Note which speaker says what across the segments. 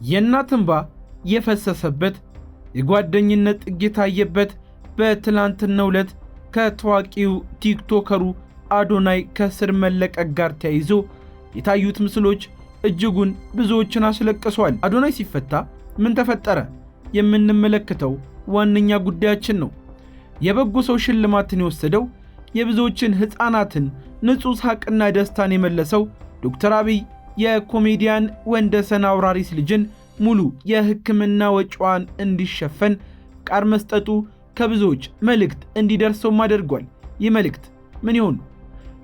Speaker 1: የእናት እንባ የፈሰሰበት የጓደኝነት ጥግ የታየበት በትላንትናው ዕለት ከታዋቂው ቲክቶከሩ አዶናይ ከስር መለቀቅ ጋር ተያይዞ የታዩት ምስሎች እጅጉን ብዙዎችን አስለቅሰዋል። አዶናይ ሲፈታ ምን ተፈጠረ የምንመለከተው ዋነኛ ጉዳያችን ነው። የበጎ ሰው ሽልማትን የወሰደው የብዙዎችን ሕፃናትን ንጹህ ሳቅና ደስታን የመለሰው ዶክተር አብይ የኮሜዲያን ወንደሰን አውራሪስ ልጅን ሙሉ የሕክምና ወጪዋን እንዲሸፈን ቃል መስጠቱ ከብዙዎች መልእክት እንዲደርሰውም አድርጓል። ይህ መልእክት ምን ይሆን?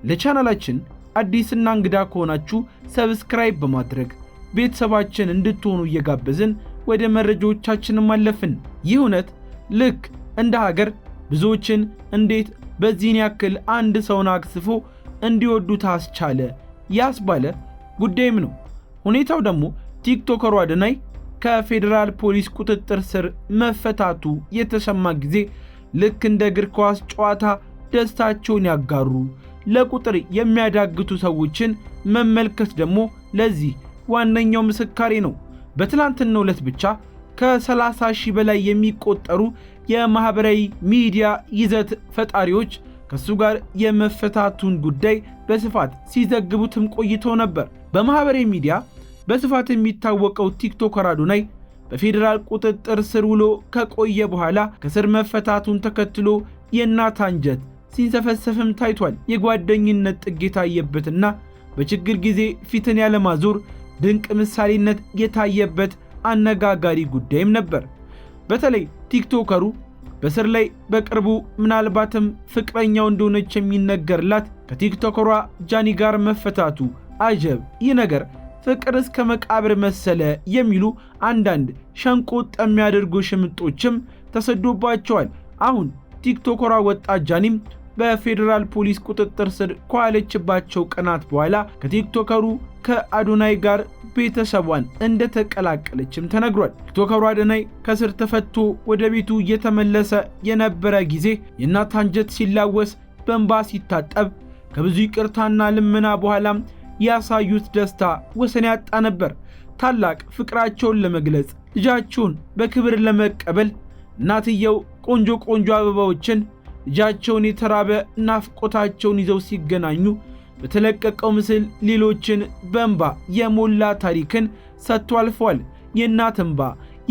Speaker 1: ለቻናላችን አዲስና እንግዳ ከሆናችሁ ሰብስክራይብ በማድረግ ቤተሰባችን እንድትሆኑ እየጋበዝን ወደ መረጃዎቻችን ማለፍን። ይህ እውነት ልክ እንደ ሀገር ብዙዎችን እንዴት በዚህን ያክል አንድ ሰውን አክስፎ እንዲወዱት አስቻለ ያስባለ ጉዳይም ነው። ሁኔታው ደግሞ ቲክቶከሩ አዶናይ ከፌዴራል ፖሊስ ቁጥጥር ስር መፈታቱ የተሰማ ጊዜ ልክ እንደ እግር ኳስ ጨዋታ ደስታቸውን ያጋሩ ለቁጥር የሚያዳግቱ ሰዎችን መመልከት ደግሞ ለዚህ ዋነኛው ምስካሬ ነው። በትላንትናው ዕለት ብቻ ከ30,000 በላይ የሚቆጠሩ የማህበራዊ ሚዲያ ይዘት ፈጣሪዎች ከሱ ጋር የመፈታቱን ጉዳይ በስፋት ሲዘግቡትም ቆይተው ነበር። በማህበራዊ ሚዲያ በስፋት የሚታወቀው ቲክቶከር አዶናይ በፌዴራል ቁጥጥር ስር ውሎ ከቆየ በኋላ ከስር መፈታቱን ተከትሎ የእናት አንጀት ሲንሰፈሰፍም ታይቷል። የጓደኝነት ጥግ የታየበትና በችግር ጊዜ ፊትን ያለማዞር ድንቅ ምሳሌነት የታየበት አነጋጋሪ ጉዳይም ነበር። በተለይ ቲክቶከሩ በስር ላይ በቅርቡ ምናልባትም ፍቅረኛው እንደሆነች የሚነገርላት ከቲክቶከሯ ጃኒ ጋር መፈታቱ አጀብ፣ ይህ ነገር ፍቅር እስከ መቃብር መሰለ የሚሉ አንዳንድ ሸንቆጥ የሚያደርጉ ሽምጦችም ተሰዶባቸዋል። አሁን ቲክቶከሯ ወጣት ጃኒም በፌዴራል ፖሊስ ቁጥጥር ስር ከዋለችባቸው ቀናት በኋላ ከቲክቶከሩ ከአዶናይ ጋር ቤተሰቧን እንደተቀላቀለችም ተነግሯል። ቲክቶከሩ አዶናይ ከስር ተፈቶ ወደ ቤቱ እየተመለሰ የነበረ ጊዜ የእናት አንጀት ሲላወስ በእንባ ሲታጠብ ከብዙ ይቅርታና ልመና በኋላም ያሳዩት ደስታ ወሰን ያጣ ነበር። ታላቅ ፍቅራቸውን ለመግለጽ ልጃቸውን በክብር ለመቀበል እናትየው ቆንጆ አበባዎችን ልጃቸውን የተራበ ናፍቆታቸውን ይዘው ሲገናኙ በተለቀቀው ምስል ሌሎችን በእንባ የሞላ ታሪክን ሰጥቶ አልፈዋል። የእናት እንባ፣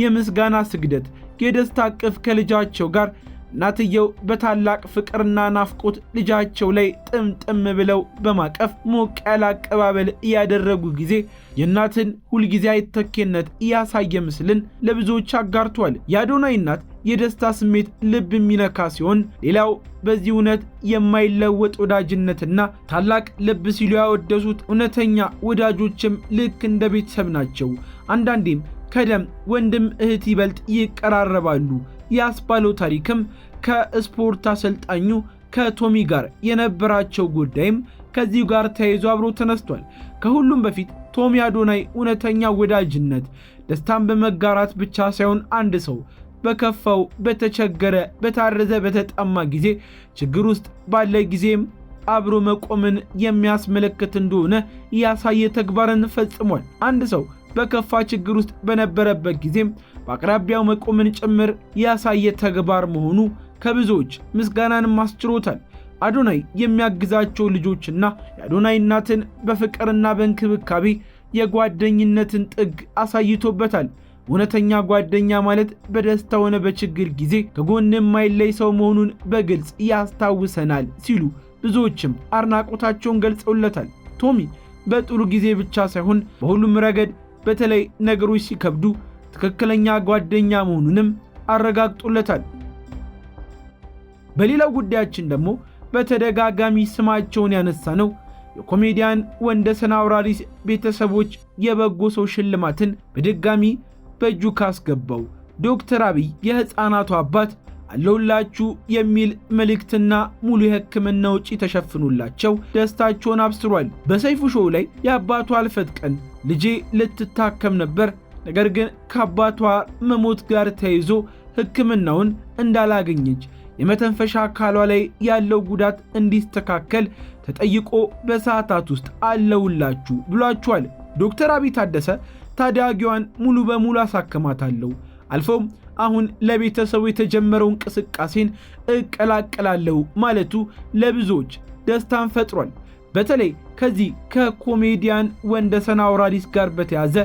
Speaker 1: የምስጋና ስግደት፣ የደስታ እቅፍ ከልጃቸው ጋር እናትየው በታላቅ ፍቅርና ናፍቆት ልጃቸው ላይ ጥምጥም ብለው በማቀፍ ሞቅ ያለ አቀባበል ያደረጉ ጊዜ የእናትን ሁልጊዜ አይተኬነት ያሳየ ምስልን ለብዙዎች አጋርቷል። የአዶናይ እናት የደስታ ስሜት ልብ የሚነካ ሲሆን፣ ሌላው በዚህ እውነት የማይለወጥ ወዳጅነትና ታላቅ ልብ ሲሉ ያወደሱት እውነተኛ ወዳጆችም ልክ እንደ ቤተሰብ ናቸው። አንዳንዴም ከደም ወንድም እህት ይበልጥ ይቀራረባሉ ያስባለው ታሪክም ከስፖርት አሰልጣኙ ከቶሚ ጋር የነበራቸው ጉዳይም ከዚሁ ጋር ተያይዞ አብሮ ተነስቷል። ከሁሉም በፊት ቶሚ አዶናይ እውነተኛ ወዳጅነት ደስታን በመጋራት ብቻ ሳይሆን አንድ ሰው በከፋው፣ በተቸገረ፣ በታረዘ፣ በተጠማ ጊዜ ችግር ውስጥ ባለ ጊዜም አብሮ መቆምን የሚያስመለክት እንደሆነ ያሳየ ተግባርን ፈጽሟል። አንድ ሰው በከፋ ችግር ውስጥ በነበረበት ጊዜም በአቅራቢያው መቆምን ጭምር ያሳየ ተግባር መሆኑ ከብዙዎች ምስጋናንም አስችሮታል። አዶናይ የሚያግዛቸው ልጆችና የአዶናይ እናትን በፍቅርና በእንክብካቤ የጓደኝነትን ጥግ አሳይቶበታል። እውነተኛ ጓደኛ ማለት በደስታ ሆነ በችግር ጊዜ ከጎን የማይለይ ሰው መሆኑን በግልጽ ያስታውሰናል ሲሉ ብዙዎችም አድናቆታቸውን ገልጸውለታል። ቶሚ በጥሩ ጊዜ ብቻ ሳይሆን በሁሉም ረገድ በተለይ ነገሮች ሲከብዱ ትክክለኛ ጓደኛ መሆኑንም አረጋግጦለታል። በሌላው ጉዳያችን ደግሞ በተደጋጋሚ ስማቸውን ያነሳነው የኮሜዲያን ወንደሰን አውራሪስ ቤተሰቦች የበጎ ሰው ሽልማትን በድጋሚ በእጁ ካስገባው ዶክተር አብይ የሕፃናቱ አባት አለውላችሁ የሚል መልእክትና ሙሉ የሕክምና ወጪ ተሸፍኑላቸው ደስታቸውን አብስሯል። በሰይፉ ሾው ላይ የአባቷ አልፈት ቀን ልጄ ልትታከም ነበር፣ ነገር ግን ከአባቷ መሞት ጋር ተያይዞ ሕክምናውን እንዳላገኘች የመተንፈሻ አካሏ ላይ ያለው ጉዳት እንዲስተካከል ተጠይቆ በሰዓታት ውስጥ አለውላችሁ ብሏቸዋል። ዶክተር አብይ ታደሰ ታዳጊዋን ሙሉ በሙሉ አሳክማታለሁ። አልፎም አሁን ለቤተሰቡ የተጀመረው እንቅስቃሴን እቀላቀላለሁ ማለቱ ለብዙዎች ደስታን ፈጥሯል። በተለይ ከዚህ ከኮሜዲያን ወንደሰን አውራሪስ ጋር በተያዘ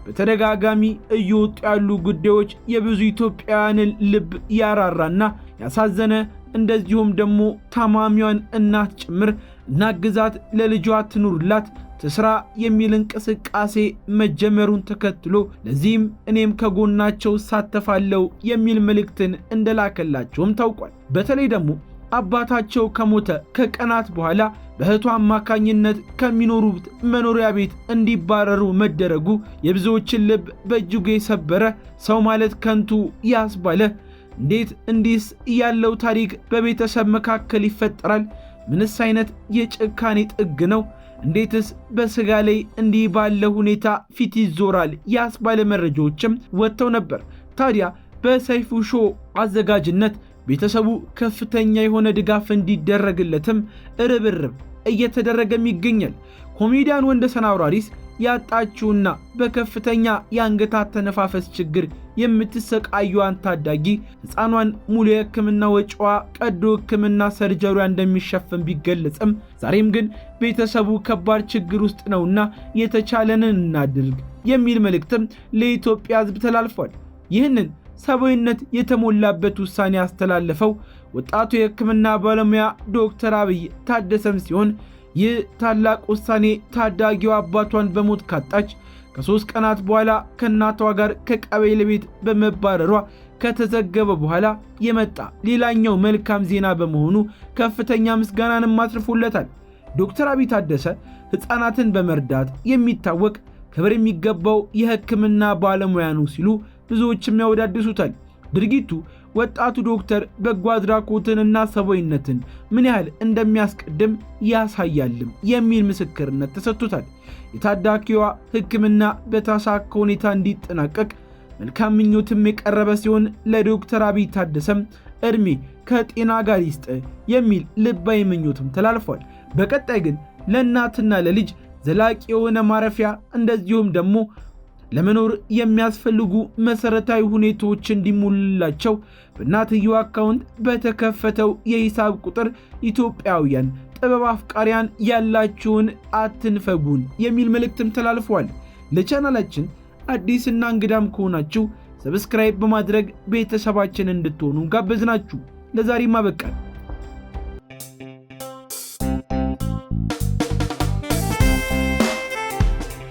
Speaker 1: በተደጋጋሚ እየወጡ ያሉ ጉዳዮች የብዙ ኢትዮጵያውያንን ልብ ያራራና ያሳዘነ እንደዚሁም ደግሞ ታማሚዋን እናት ጭምር እናግዛት፣ ለልጇ ትኑርላት፣ ትስራ የሚል እንቅስቃሴ መጀመሩን ተከትሎ ለዚህም እኔም ከጎናቸው ሳተፋለሁ የሚል መልእክትን እንደላከላቸውም ታውቋል። በተለይ ደግሞ አባታቸው ከሞተ ከቀናት በኋላ በእህቱ አማካኝነት ከሚኖሩት መኖሪያ ቤት እንዲባረሩ መደረጉ የብዙዎችን ልብ በእጅጉ የሰበረ፣ ሰው ማለት ከንቱ ያስባለ፣ እንዴት እንዲስ ያለው ታሪክ በቤተሰብ መካከል ይፈጠራል? ምንስ አይነት የጭካኔ ጥግ ነው? እንዴትስ በስጋ ላይ እንዲህ ባለ ሁኔታ ፊት ይዞራል? ያስባለ መረጃዎችም ወጥተው ነበር። ታዲያ በሰይፉ ሾው አዘጋጅነት ቤተሰቡ ከፍተኛ የሆነ ድጋፍ እንዲደረግለትም ርብርብ እየተደረገም ይገኛል። ኮሜዲያን ወንደሰን አውራሪስ ያጣችውና በከፍተኛ የአንገት አተነፋፈስ ችግር የምትሰቃየዋን ታዳጊ ሕፃኗን ሙሉ የሕክምና ወጪዋ ቀዶ ሕክምና ሰርጀሪያ እንደሚሸፈን ቢገለጽም ዛሬም ግን ቤተሰቡ ከባድ ችግር ውስጥ ነውና የተቻለንን እናድርግ የሚል መልእክትም ለኢትዮጵያ ሕዝብ ተላልፏል። ይህንን ሰብአዊነት የተሞላበት ውሳኔ ያስተላለፈው ወጣቱ የሕክምና ባለሙያ ዶክተር አብይ ታደሰም ሲሆን ይህ ታላቅ ውሳኔ ታዳጊው አባቷን በሞት ካጣች ከ3 ቀናት በኋላ ከእናቷ ጋር ከቀበሌ ቤት በመባረሯ ከተዘገበ በኋላ የመጣ ሌላኛው መልካም ዜና በመሆኑ ከፍተኛ ምስጋናንም አትርፎለታል። ዶክተር አብይ ታደሰ ሕፃናትን በመርዳት የሚታወቅ ክብር የሚገባው የሕክምና ባለሙያ ነው ሲሉ ብዙዎችም ያወዳድሱታል። ድርጊቱ ወጣቱ ዶክተር በጎ አድራጎትንና ሰብአዊነትን ምን ያህል እንደሚያስቀድም ያሳያልም የሚል ምስክርነት ተሰጥቶታል። የታዳጊዋ ሕክምና በተሳካ ሁኔታ እንዲጠናቀቅ መልካም ምኞትም የቀረበ ሲሆን ለዶክተር አብይ ታደሰም እድሜ ከጤና ጋር ይስጥ የሚል ልባዊ ምኞትም ተላልፏል። በቀጣይ ግን ለእናትና ለልጅ ዘላቂ የሆነ ማረፊያ እንደዚሁም ደግሞ ለመኖር የሚያስፈልጉ መሰረታዊ ሁኔታዎች እንዲሞሉላቸው በእናትየው አካውንት በተከፈተው የሂሳብ ቁጥር ኢትዮጵያውያን ጥበብ አፍቃሪያን ያላችሁን አትንፈጉን የሚል መልእክትም ተላልፏል። ለቻናላችን አዲስና እንግዳም ከሆናችሁ ሰብስክራይብ በማድረግ ቤተሰባችን እንድትሆኑ ጋበዝናችሁ። ለዛሬ ማበቃል።